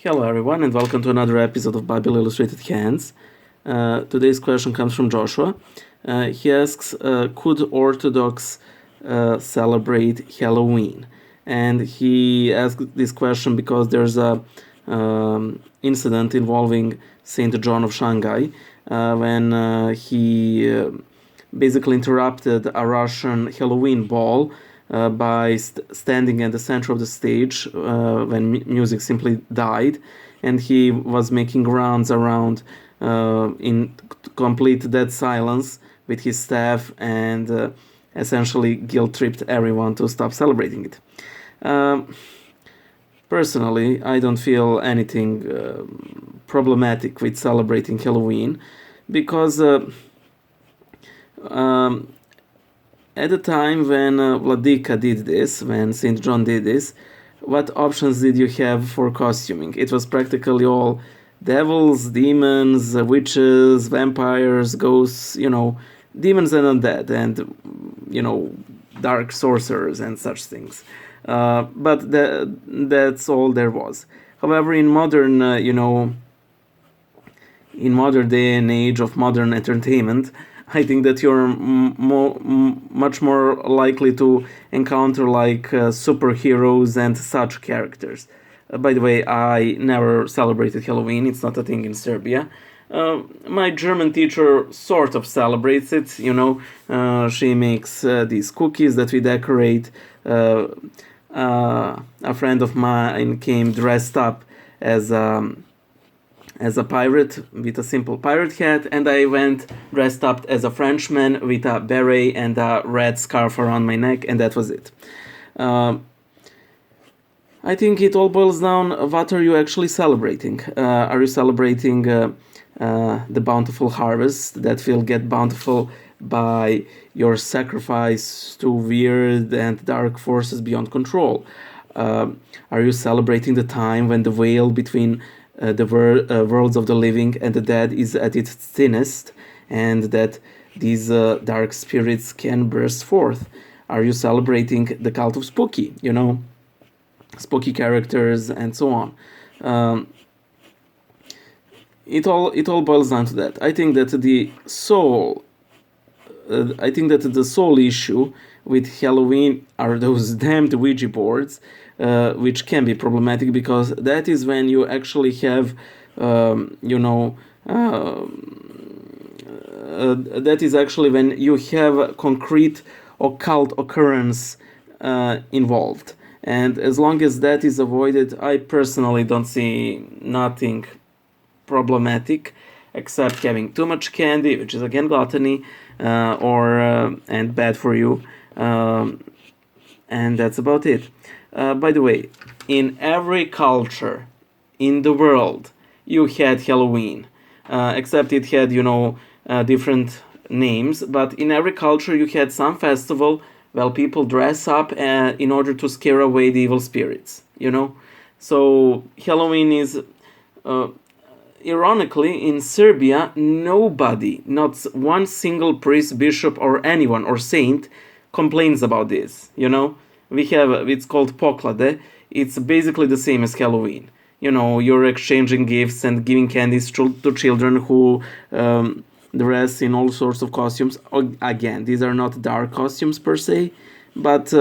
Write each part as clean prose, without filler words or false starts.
Hello everyone and welcome to another episode of Bible Illustrated Hands. Today's question comes from Joshua. He asks, could Orthodox celebrate Halloween? And he asked this question because there's a incident involving Saint John of Shanghai when he basically interrupted a Russian Halloween ball by standing at the center of the stage when music simply died, and he was making rounds around in complete dead silence with his staff and essentially guilt-tripped everyone to stop celebrating it. Personally, I don't feel anything problematic with celebrating Halloween because at the time when Vladika did this, when Saint John did this, what options did you have for costuming? It was practically all devils, demons, witches, vampires, ghosts, demons and undead, and, dark sorcerers and such things. But that's all there was. However, in modern, in modern day and age of modern entertainment, I think that you're much more likely to encounter superheroes and such characters. By the way, I never celebrated Halloween. It's not a thing in Serbia. My German teacher sort of celebrates it. She makes these cookies that we decorate. A friend of mine came dressed up as a pirate with a simple pirate hat, and I went dressed up as a Frenchman with a beret and a red scarf around my neck, and that was it. I think it all boils down, what are you actually celebrating? Are you celebrating the bountiful harvest that will get bountiful by your sacrifice to weird and dark forces beyond control? Are you celebrating the time when the veil between the worlds of the living and the dead is at its thinnest, and that these dark spirits can burst forth? Are you celebrating the cult of spooky, spooky characters and so on? It all boils down to that. I think that the sole issue with Halloween are those damned Ouija boards, which can be problematic because that is when you actually have, that is actually when you have a concrete occult occurrence involved. And as long as that is avoided, I personally don't see nothing problematic except having too much candy, which is again gluttony, and bad for you, and that's about it. By the way, in every culture in the world, you had Halloween, except it had, different names. But in every culture, you had some festival where people dress up in order to scare away the evil spirits. So Halloween is, ironically, in Serbia, nobody, not one single priest, bishop, or anyone or saint, complains about this. We have, it's called poklade. It's basically the same as Halloween. You're exchanging gifts and giving candies to children who dress in all sorts of costumes. Again, these are not dark costumes per se, but,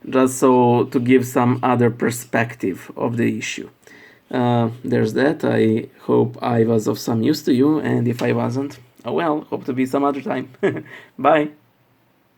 just so to give some other perspective of the issue. There's that. I hope I was of some use to you, and if I wasn't, hope to be some other time. Bye.